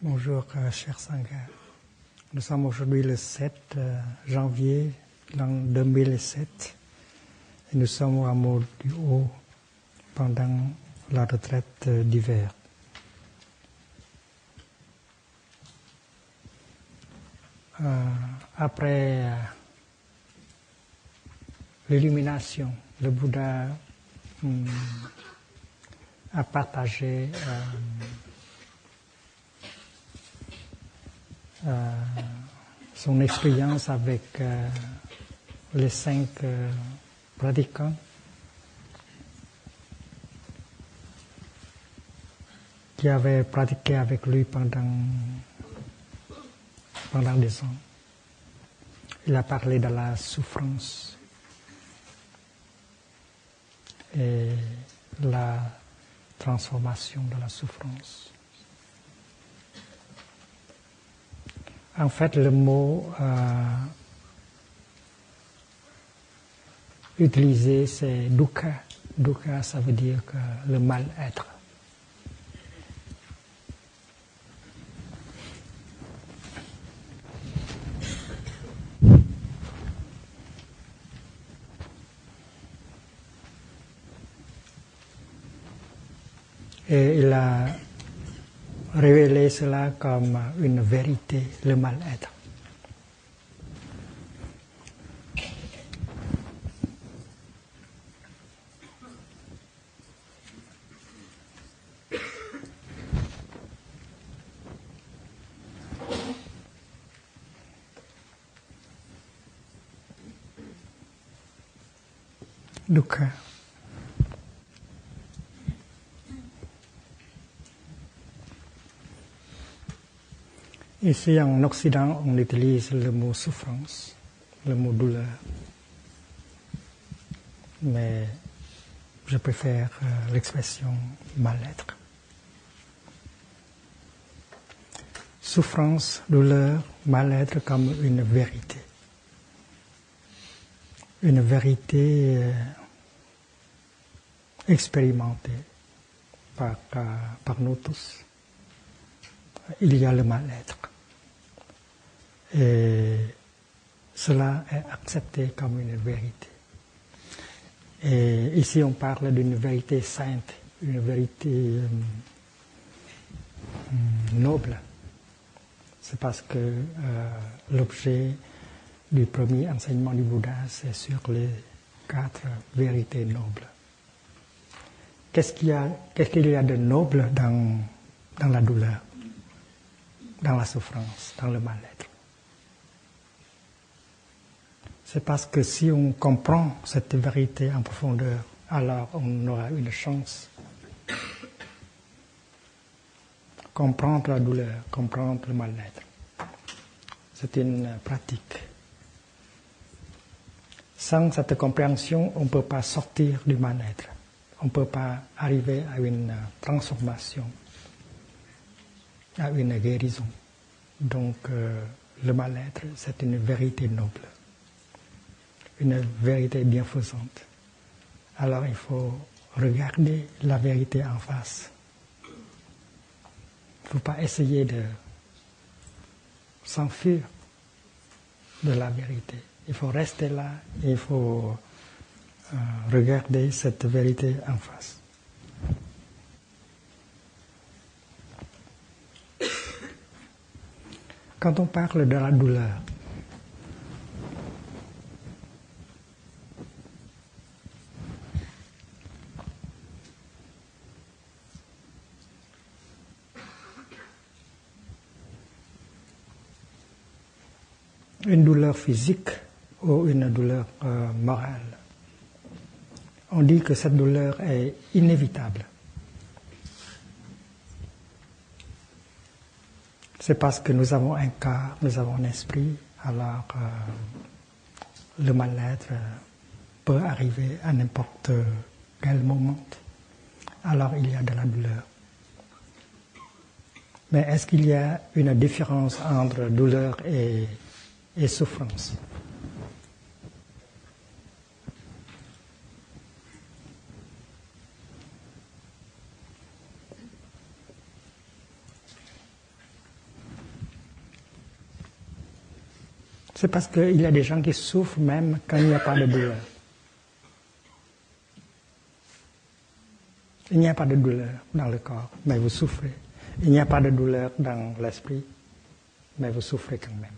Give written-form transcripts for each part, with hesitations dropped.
Bonjour, chers Sangha. Nous sommes aujourd'hui le 7 janvier l'an 2007 et nous sommes au hameau du Haut pendant la retraite d'hiver. Après l'illumination, le Bouddha a partagé son expérience avec les 5 pratiquants qui avaient pratiqué avec lui pendant des ans. Il a parlé de la souffrance et la transformation de la souffrance. En fait, le mot utilisé, c'est dukkha. Dukkha, ça veut dire que le mal-être. Et il a révélé cela comme une vérité, le mal-être. Dukkha. Ici en Occident, on utilise le mot souffrance, le mot douleur. Mais je préfère l'expression mal-être. Souffrance, douleur, mal-être comme une vérité. Une vérité expérimentée par nous tous. Il y a le mal-être. Et cela est accepté comme une vérité. Et ici, on parle d'une vérité sainte, une vérité noble. C'est parce que l'objet du premier enseignement du Bouddha, c'est sur les 4 vérités nobles. Qu'est-ce qu'il y a de noble dans la douleur, dans la souffrance, dans le mal-être? C'est parce que si on comprend cette vérité en profondeur, alors on aura une chance. Comprendre la douleur, comprendre le mal-être. C'est une pratique. Sans cette compréhension, on ne peut pas sortir du mal-être. On ne peut pas arriver à une transformation, à une guérison. Donc, le mal-être, c'est une vérité noble, une vérité bienfaisante. Alors, il faut regarder la vérité en face. Il ne faut pas essayer de s'enfuir de la vérité. Il faut rester là, il faut regarder cette vérité en face. Quand on parle de la douleur, une douleur physique ou une douleur morale, on dit que cette douleur est inévitable. C'est parce que nous avons un corps, nous avons un esprit, alors le mal-être peut arriver à n'importe quel moment. Alors il y a de la douleur. Mais est-ce qu'il y a une différence entre douleur et souffrance? C'est parce qu'il y a des gens qui souffrent même quand il n'y a pas de douleur. Il n'y a pas de douleur dans le corps, mais vous souffrez. Il n'y a pas de douleur dans l'esprit, mais vous souffrez quand même.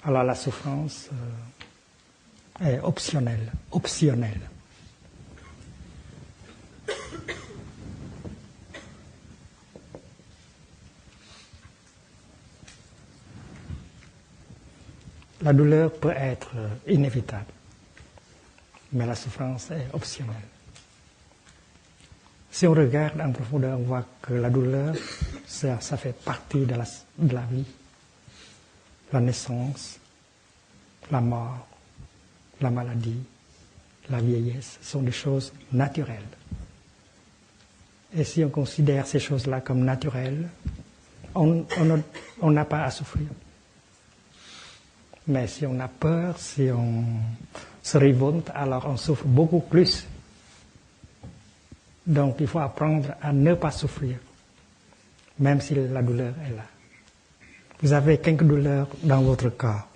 Alors la souffrance est optionnelle. La douleur peut être inévitable, mais la souffrance est optionnelle. Si on regarde en profondeur, on voit que la douleur, ça fait partie de la vie. La naissance, la mort, la maladie, la vieillesse sont des choses naturelles. Et si on considère ces choses-là comme naturelles, on n'a pas à souffrir. Mais si on a peur, si on se révolte, alors on souffre beaucoup plus. Donc il faut apprendre à ne pas souffrir, même si la douleur est là. Vous avez quelques douleurs dans votre corps.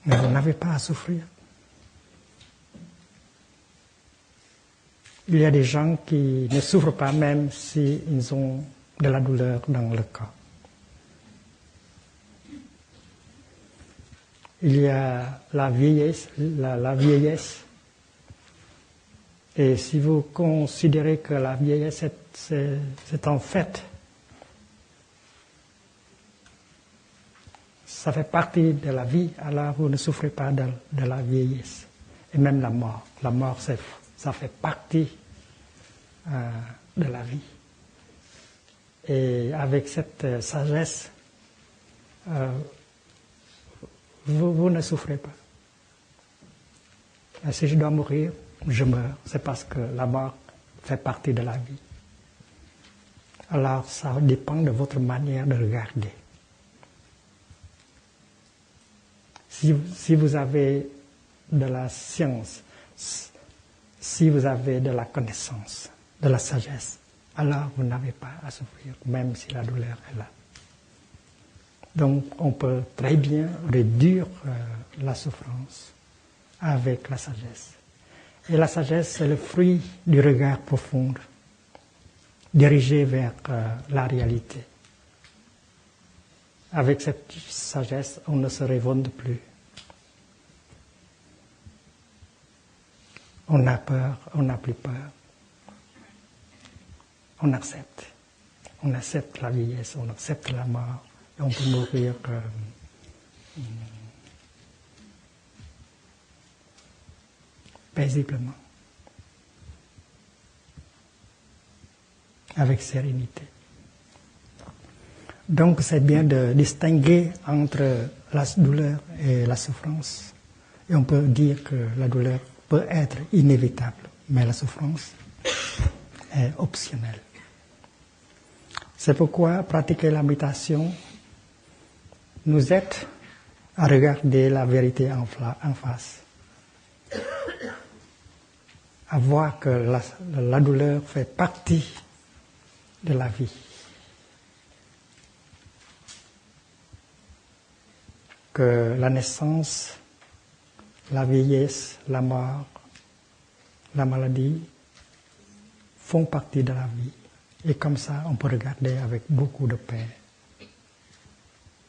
Mais vous n'avez pas à souffrir. Il y a des gens qui ne souffrent pas même s'ils ont de la douleur dans le corps. Il y a la vieillesse, la vieillesse. Et si vous considérez que la vieillesse, c'est en fait, ça fait partie de la vie, alors vous ne souffrez pas de la vieillesse. Et même la mort. La mort, ça fait partie de la vie. Et avec cette sagesse, vous ne souffrez pas. Et si je dois mourir, je meurs. C'est parce que la mort fait partie de la vie. Alors ça dépend de votre manière de regarder. Si vous avez de la science, si vous avez de la connaissance, de la sagesse, alors vous n'avez pas à souffrir, même si la douleur est là. Donc on peut très bien réduire la souffrance avec la sagesse. Et la sagesse, c'est le fruit du regard profond, dirigé vers la réalité. Avec cette sagesse, on ne se révolte plus. On a peur, on n'a plus peur. On accepte. On accepte la vieillesse, on accepte la mort. Et on peut mourir paisiblement, avec sérénité. Donc c'est bien de distinguer entre la douleur et la souffrance. Et on peut dire que la douleur peut être inévitable, mais la souffrance est optionnelle. C'est pourquoi pratiquer la méditation nous aide à regarder la vérité en face, à voir que la douleur fait partie de la vie. Que la naissance, la vieillesse, la mort, la maladie font partie de la vie. Et comme ça, on peut regarder avec beaucoup de paix.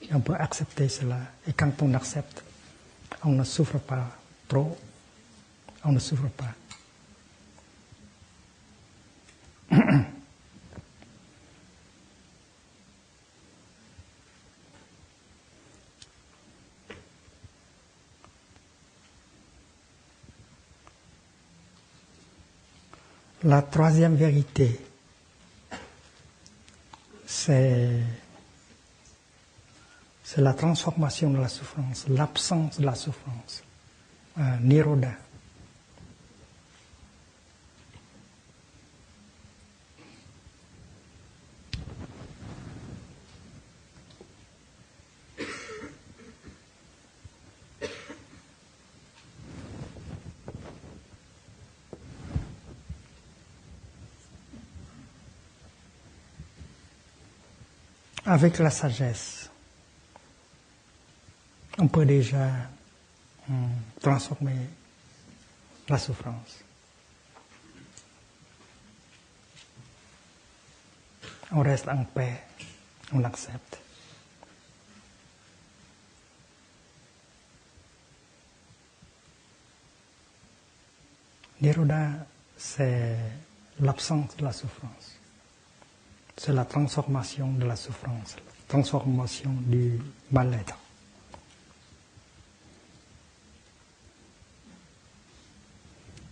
Et on peut accepter cela. Et quand on accepte, on ne souffre pas trop. On ne souffre pas. La troisième vérité, c'est la transformation de la souffrance, l'absence de la souffrance, Nirodha. avec la sagesse, on peut déjà transformer la souffrance. On reste en paix, on accepte. Nirodha, c'est l'absence de la souffrance. C'est la transformation de la souffrance, la transformation du mal-être.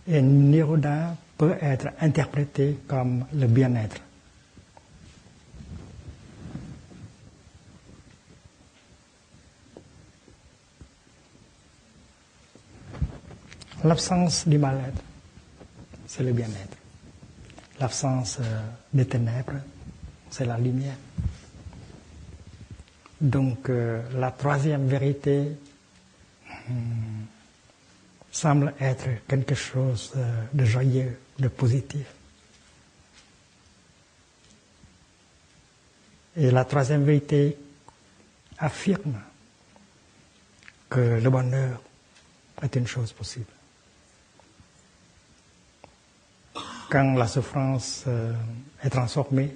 Et Nirodha peut être interprété comme le bien-être. L'absence du mal-être, c'est le bien-être. L'absence des ténèbres, c'est la lumière. Donc la troisième vérité semble être quelque chose de joyeux, de positif. Et la troisième vérité affirme que le bonheur est une chose possible. Quand la souffrance est transformée,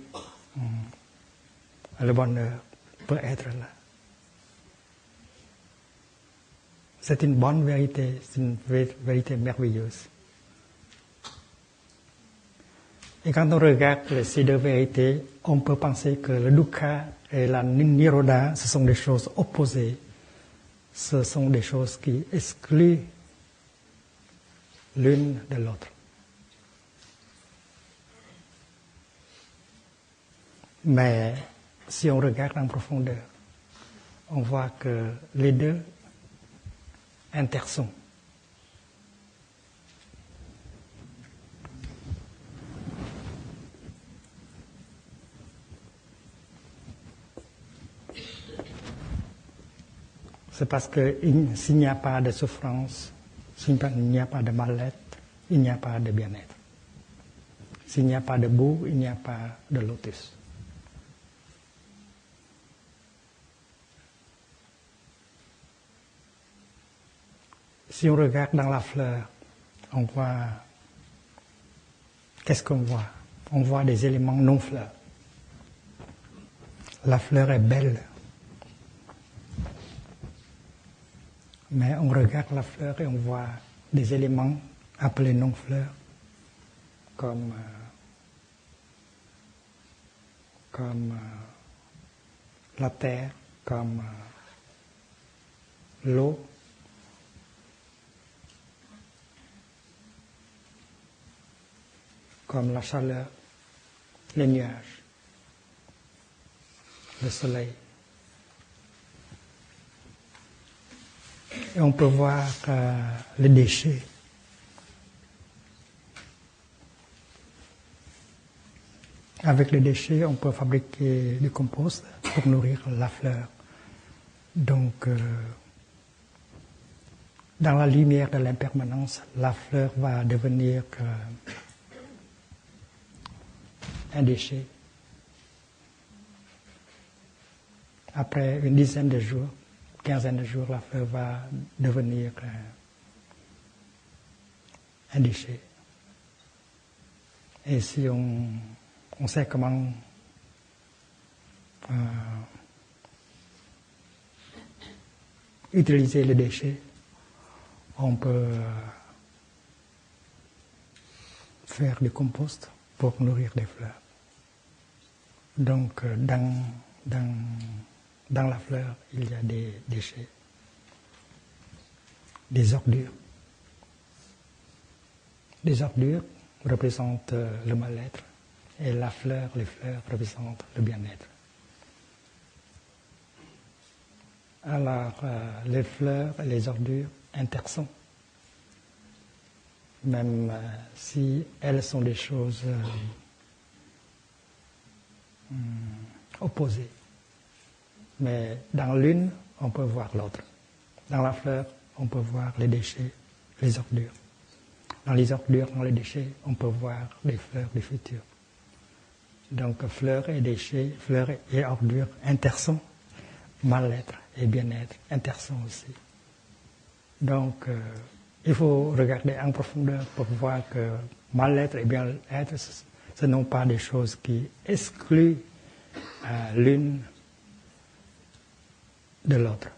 le bonheur peut être là. C'est une bonne vérité, c'est une vérité merveilleuse. Et quand on regarde ces deux vérités, on peut penser que le dukkha et la nirodha, ce sont des choses opposées. Ce sont des choses qui excluent l'une de l'autre. Mais si on regarde en profondeur, on voit que les deux intersont. C'est parce que s'il n'y a pas de souffrance, s'il n'y a pas de mal-être, il n'y a pas de bien-être. S'il n'y a pas de boue, il n'y a pas de lotus. Si on regarde dans la fleur, on voit... Qu'est-ce qu'on voit? On voit des éléments non-fleurs. La fleur est belle. Mais on regarde la fleur et on voit des éléments appelés non-fleurs, comme la terre, comme l'eau. Comme la chaleur, les nuages, le soleil. Et on peut voir les déchets. Avec les déchets, on peut fabriquer du compost pour nourrir la fleur. Donc, dans la lumière de l'impermanence, la fleur va devenir un déchet. Après une dizaine de jours, quinzaine de jours, la fleur va devenir un déchet. Et si on sait comment utiliser les déchets, on peut faire du compost pour nourrir les fleurs. Donc, dans la fleur, il y a des déchets, des ordures. Les ordures représentent le mal-être et les fleurs représentent le bien-être. Alors, les fleurs et les ordures intersont, même si elles sont des choses opposées. Mais dans l'une, on peut voir l'autre. Dans la fleur, on peut voir les déchets, les ordures. Dans les ordures, dans les déchets, on peut voir les fleurs du futur. Donc fleurs et déchets, fleurs et ordures intersont, mal-être et bien-être intersont aussi. Donc il faut regarder en profondeur pour voir que mal-être et bien-être, ce ne sont pas des choses qui excluent l'une de l'autre.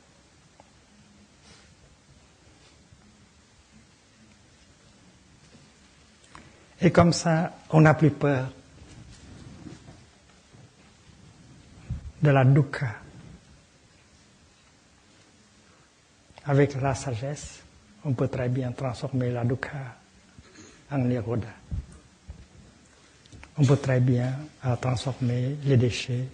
Et comme ça, on n'a plus peur de la dukkha. Avec la sagesse, on peut très bien transformer la dukkha en nirodha. On peut très bien transformer les déchets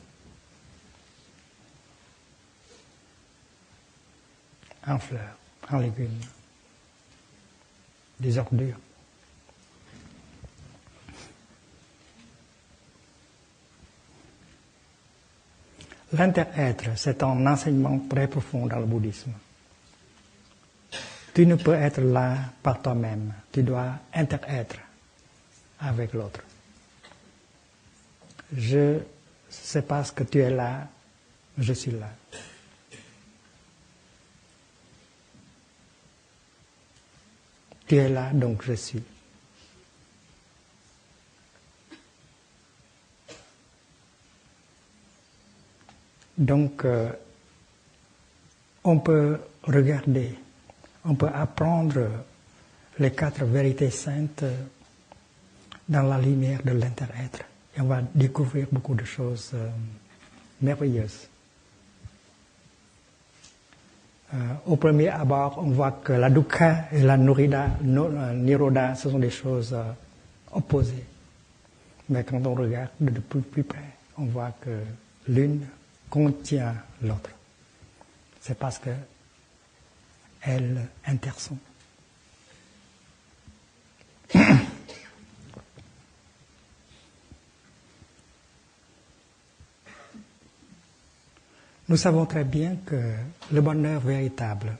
en fleurs, en légumes, des ordures. L'inter-être, c'est un enseignement très profond dans le bouddhisme. Tu ne peux être là par toi-même, tu dois inter-être avec l'autre. Je sais parce que tu es là, je suis là. Tu es là, donc je suis. Donc, on peut regarder, on peut apprendre les 4 vérités saintes dans la lumière de l'inter-être. Et on va découvrir beaucoup de choses merveilleuses. Au premier abord, on voit que la dukkha et la nirodha, ce sont des choses opposées. Mais quand on regarde de plus près, on voit que l'une contient l'autre. C'est parce que elles intersont. Nous savons très bien que le bonheur véritable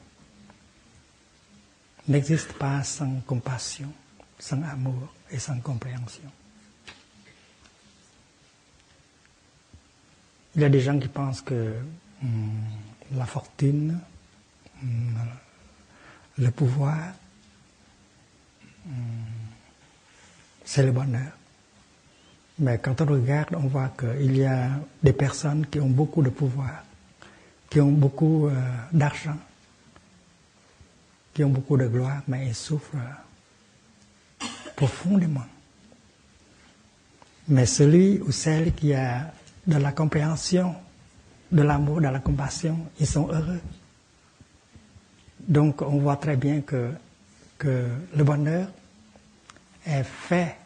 n'existe pas sans compassion, sans amour et sans compréhension. Il y a des gens qui pensent que la fortune, le pouvoir, c'est le bonheur. Mais quand on regarde, on voit qu'il y a des personnes qui ont beaucoup de pouvoir, qui ont beaucoup d'argent, qui ont beaucoup de gloire, mais ils souffrent profondément. Mais celui ou celle qui a de la compréhension, de l'amour, de la compassion, ils sont heureux. Donc on voit très bien que le bonheur est fait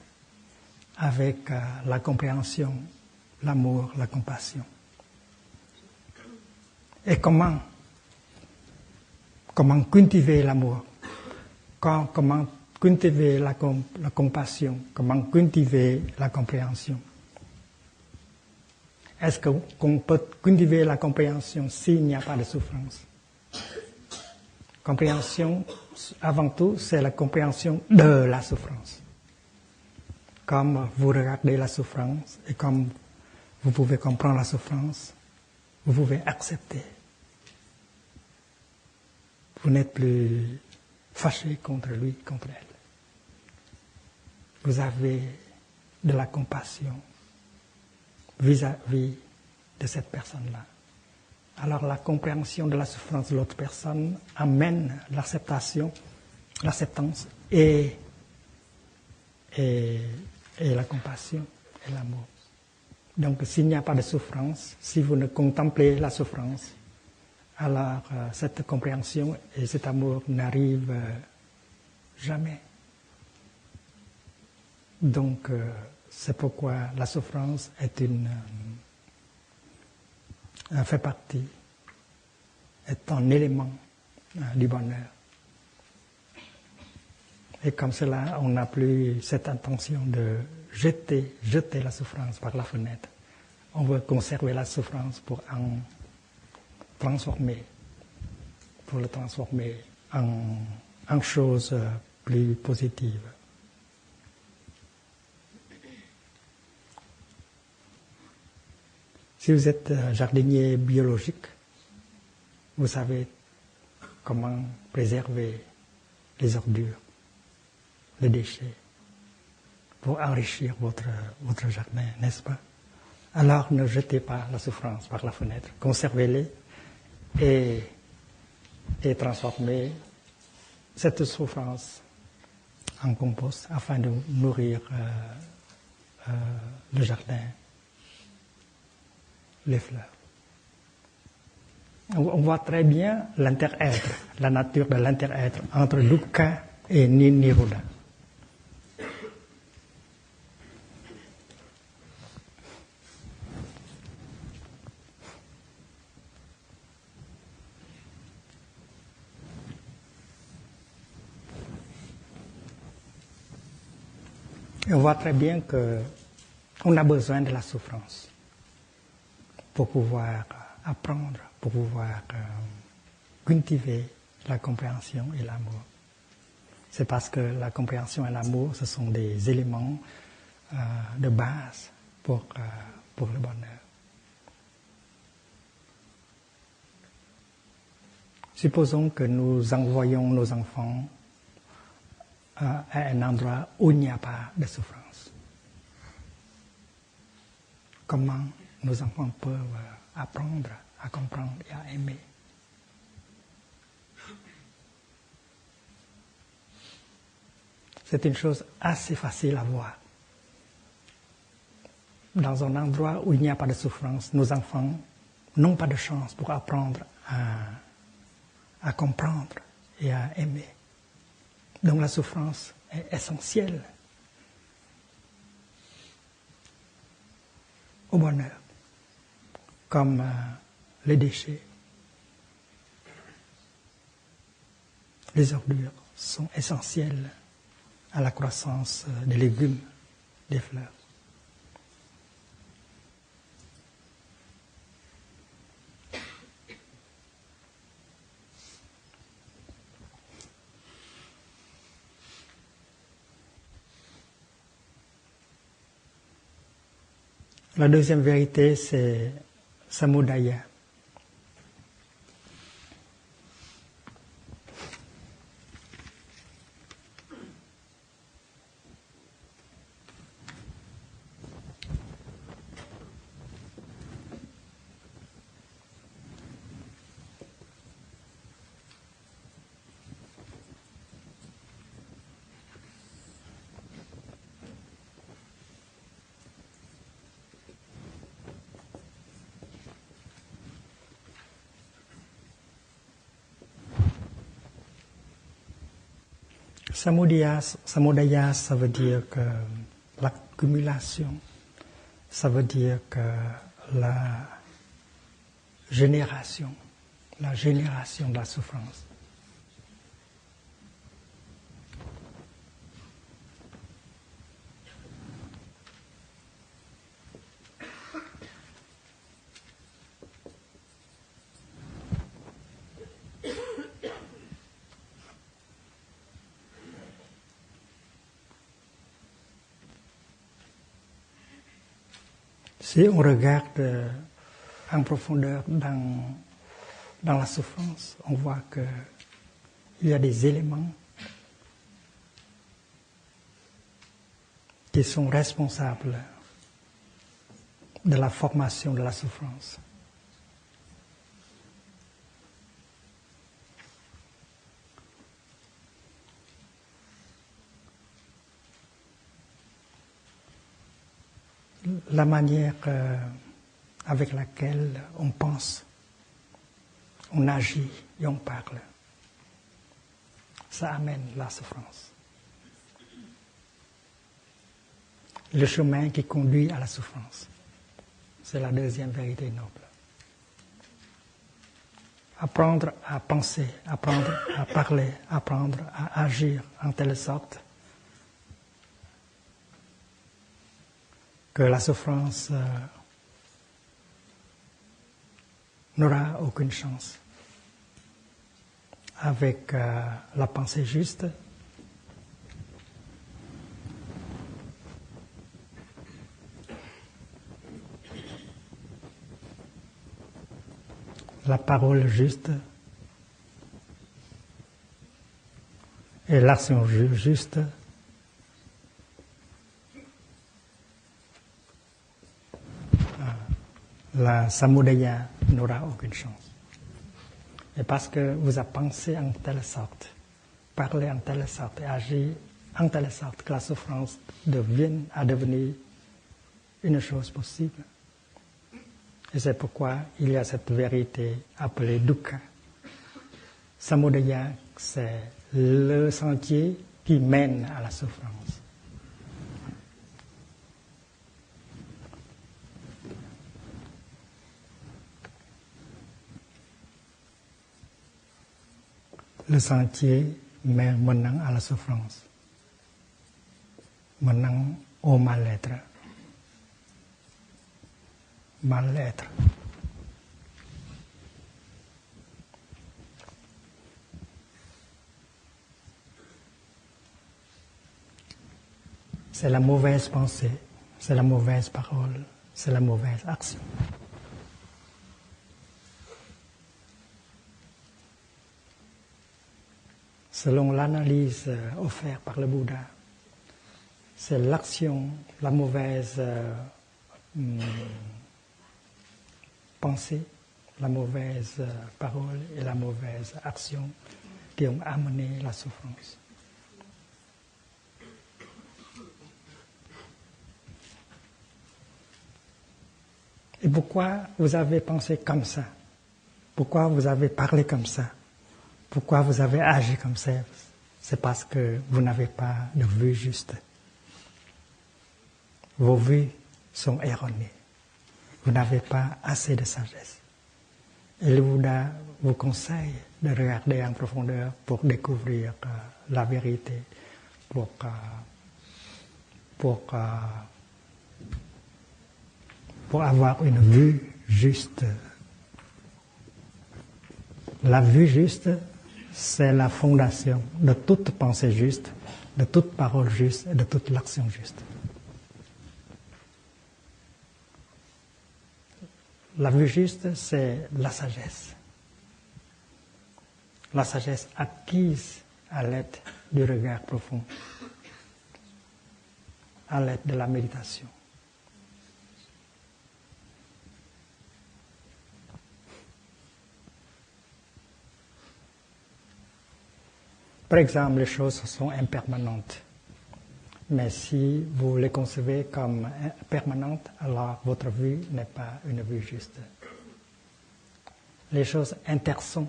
avec la compréhension, l'amour, la compassion. Et comment cultiver l'amour, comment cultiver la compassion, comment cultiver la compréhension. Est-ce qu'on peut cultiver la compréhension s'il n'y a pas de souffrance? Compréhension, avant tout, c'est la compréhension de la souffrance. Comme vous regardez la souffrance et comme vous pouvez comprendre la souffrance, vous pouvez accepter. Vous n'êtes plus fâché contre lui, contre elle. Vous avez de la compassion vis-à-vis de cette personne-là. Alors la compréhension de la souffrance de l'autre personne amène l'acceptation, l'acceptance et la compassion et l'amour. Donc s'il n'y a pas de souffrance, si vous ne contemplez la souffrance, alors cette compréhension et cet amour n'arrivent jamais. Donc c'est pourquoi la souffrance est fait partie, est un élément du bonheur. Et comme cela, on n'a plus cette intention de jeter la souffrance par la fenêtre. On veut conserver la souffrance pour le transformer en choses plus positives. Si vous êtes jardinier biologique, vous savez comment préserver les ordures, les déchets, pour enrichir votre jardin, n'est-ce pas? Alors ne jetez pas la souffrance par la fenêtre, conservez-les et transformez cette souffrance en compost afin de nourrir le jardin, les fleurs. On voit très bien l'inter-être, la nature de l'inter-être entre dukkha et nirodha. Et on voit très bien qu'on a besoin de la souffrance pour pouvoir apprendre, pour pouvoir cultiver la compréhension et l'amour. C'est parce que la compréhension et l'amour, ce sont des éléments de base pour le bonheur. Supposons que nous envoyons nos enfants à un endroit où il n'y a pas de souffrance. Comment nos enfants peuvent apprendre à comprendre et à aimer? C'est une chose assez facile à voir. Dans un endroit où il n'y a pas de souffrance, nos enfants n'ont pas de chance pour apprendre à comprendre et à aimer. Donc la souffrance est essentielle au bonheur, comme les déchets, les ordures sont essentielles à la croissance des légumes, des fleurs. La deuxième vérité, c'est samudaya. Samudaya, ça veut dire que l'accumulation, ça veut dire que la génération de la souffrance. Si on regarde en profondeur dans la souffrance, on voit qu'il y a des éléments qui sont responsables de la formation de la souffrance. La manière avec laquelle on pense, on agit et on parle, ça amène la souffrance. Le chemin qui conduit à la souffrance, c'est la deuxième vérité noble. Apprendre à penser, apprendre à parler, apprendre à agir en telle sorte que la souffrance n'aura aucune chance. Avec la pensée juste, la parole juste et l'action juste la samudaya n'aura aucune chance. Et parce que vous avez pensé en telle sorte, parlé en telle sorte et agi en telle sorte que la souffrance devienne à devenir une chose possible. Et c'est pourquoi il y a cette vérité appelée dukkha. Samudaya, c'est le sentier qui mène à la souffrance. Le sentier menant à la souffrance, menant au mal-être. Mal-être. C'est la mauvaise pensée, c'est la mauvaise parole, c'est la mauvaise action. Selon l'analyse offerte par le Bouddha, c'est l'action, la mauvaise pensée, la mauvaise parole et la mauvaise action qui ont amené la souffrance. Et pourquoi vous avez pensé comme ça? Pourquoi vous avez parlé comme ça? Pourquoi vous avez agi comme ça? C'est parce que vous n'avez pas de vue juste. Vos vues sont erronées. Vous n'avez pas assez de sagesse. Et le Bouddha vous conseille de regarder en profondeur pour découvrir la vérité, pour avoir une vue juste. La vue juste, c'est la fondation de toute pensée juste, de toute parole juste et de toute l'action juste. La vue juste, c'est la sagesse. La sagesse acquise à l'aide du regard profond, à l'aide de la méditation. Par exemple, les choses sont impermanentes. Mais si vous les concevez comme permanentes, alors votre vue n'est pas une vue juste. Les choses intersont,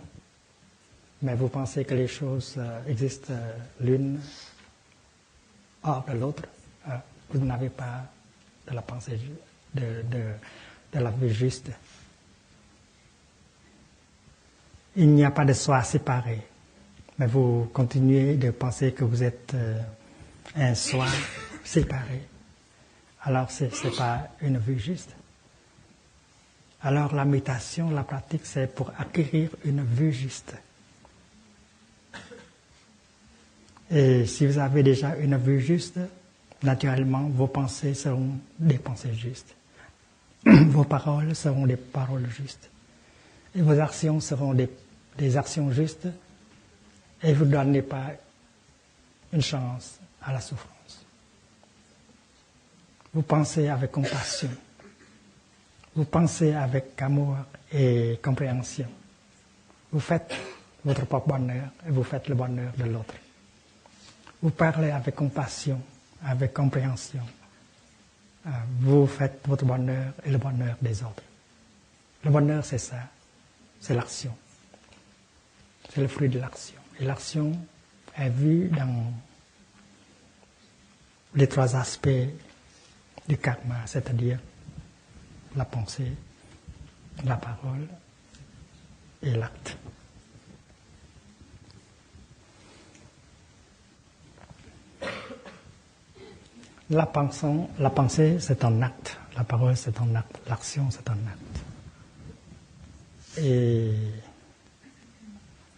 mais vous pensez que les choses existent l'une hors de l'autre, vous n'avez pas de la pensée, de la vue juste. Il n'y a pas de soi séparé. Mais vous continuez de penser que vous êtes un soi séparé. Alors, ce n'est pas une vue juste. Alors, la méditation, la pratique, c'est pour acquérir une vue juste. Et si vous avez déjà une vue juste, naturellement, vos pensées seront des pensées justes. Vos paroles seront des paroles justes. Et vos actions seront des actions justes. Et vous ne donnez pas une chance à la souffrance. Vous pensez avec compassion. Vous pensez avec amour et compréhension. Vous faites votre propre bonheur et vous faites le bonheur de l'autre. Vous parlez avec compassion, avec compréhension. Vous faites votre bonheur et le bonheur des autres. Le bonheur, c'est ça. C'est l'action. C'est le fruit de l'action. Et l'action est vue dans les trois aspects du karma, c'est-à-dire la pensée, la parole et l'acte. La pensée, c'est un acte. La parole, c'est un acte. L'action, c'est un acte. Et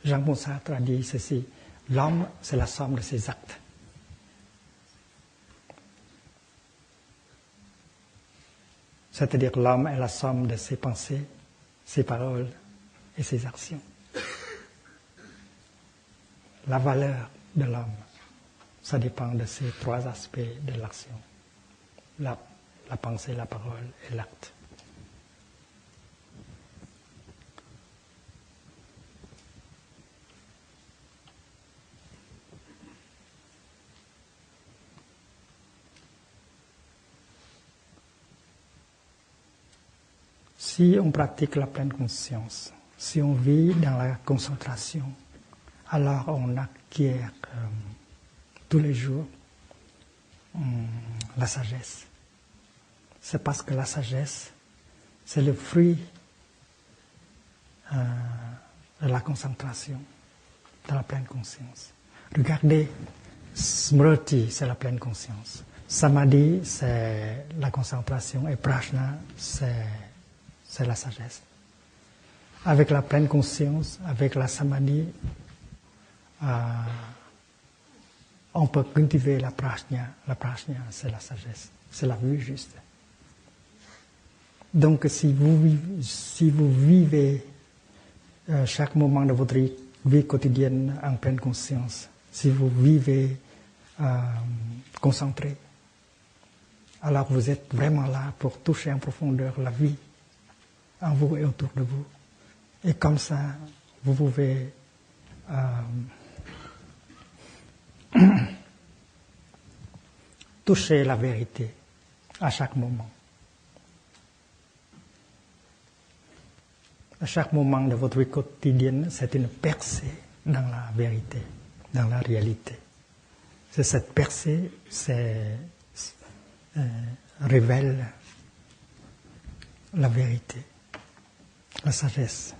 Jean-Paul Sartre a dit ceci, l'homme, c'est la somme de ses actes. C'est-à-dire l'homme est la somme de ses pensées, ses paroles et ses actions. La valeur de l'homme, ça dépend de ces trois aspects de l'action. La pensée, la parole et l'acte. Si on pratique la pleine conscience, si on vit dans la concentration, alors on acquiert tous les jours la sagesse. C'est parce que la sagesse, c'est le fruit de la concentration, de la pleine conscience. Regardez, Smriti, c'est la pleine conscience. Samadhi, c'est la concentration. Et Prajna, c'est la sagesse. Avec la pleine conscience, avec la Samadhi, on peut cultiver la Prajna. La Prajna, c'est la sagesse. C'est la vue juste. Donc, si vous vivez chaque moment de votre vie quotidienne en pleine conscience, si vous vivez concentré, alors vous êtes vraiment là pour toucher en profondeur la vie en vous et autour de vous. Et comme ça, vous pouvez toucher la vérité à chaque moment. À chaque moment de votre vie quotidienne, c'est une percée dans la vérité, dans la réalité. C'est cette percée, révèle la vérité, la sagesse.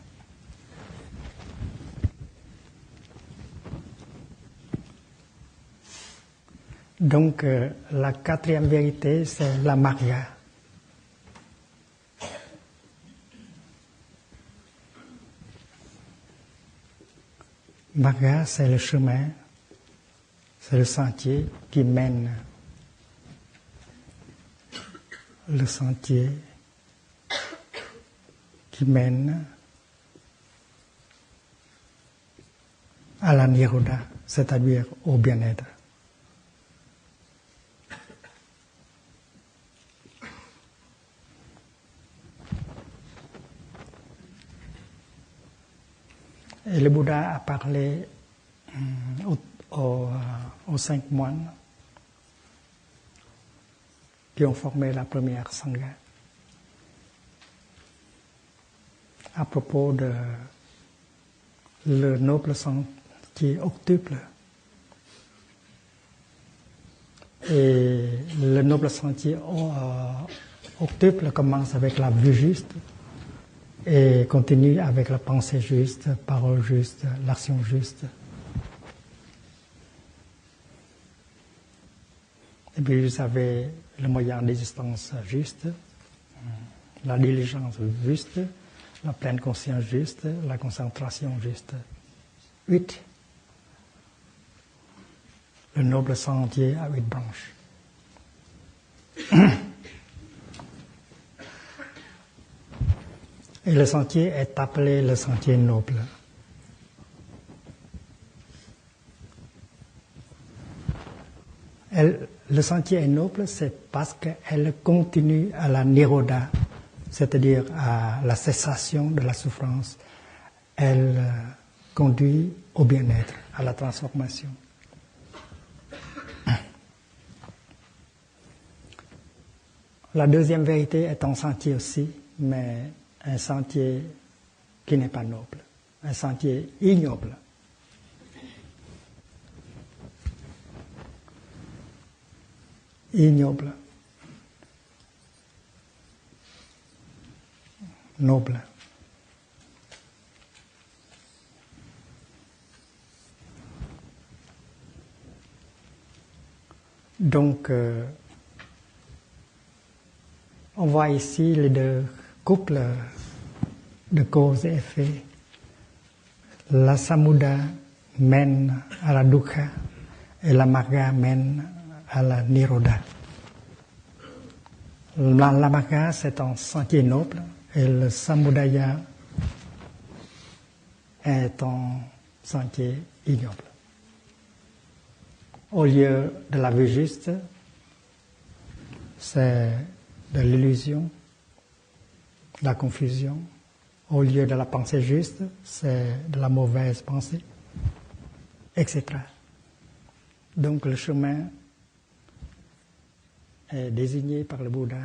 Donc, la quatrième vérité, c'est la Marga. Marga, c'est le chemin, c'est le sentier qui mène. Le sentier qui mène à la Nirodha, c'est-à-dire au bien-être. Et le Bouddha a parlé aux 5 moines qui ont formé la première Sangha à propos de le noble sentier octuple. Et le noble sentier octuple commence avec la vue juste et continue avec la pensée juste, parole juste, l'action juste. Et puis vous avez le moyen d'existence juste, la diligence juste, la pleine conscience juste, la concentration juste. 8. Le noble sentier à 8 branches. Et le sentier est appelé le sentier noble. Le sentier est noble, c'est parce qu'elle continue à la Nirodha, c'est-à-dire à la cessation de la souffrance. Elle conduit au bien-être, à la transformation. La deuxième vérité est un sentier aussi, mais un sentier qui n'est pas noble, un sentier ignoble. Ignoble, noble. Donc, on voit ici les deux couples de cause et effet. La Samudra mène à la Dukkha et la Magga mène à la Nirodha. La Magga, c'est un sentier noble et le Samudaya est un sentier ignoble. Au lieu de la vie juste, c'est de l'illusion, de la confusion. Au lieu de la pensée juste, c'est de la mauvaise pensée, etc. Donc le chemin est désigné par le Bouddha,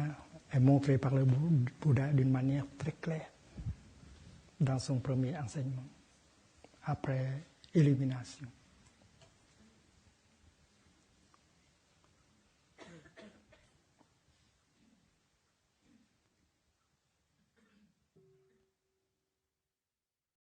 est montré par le Bouddha d'une manière très claire dans son premier enseignement, après illumination.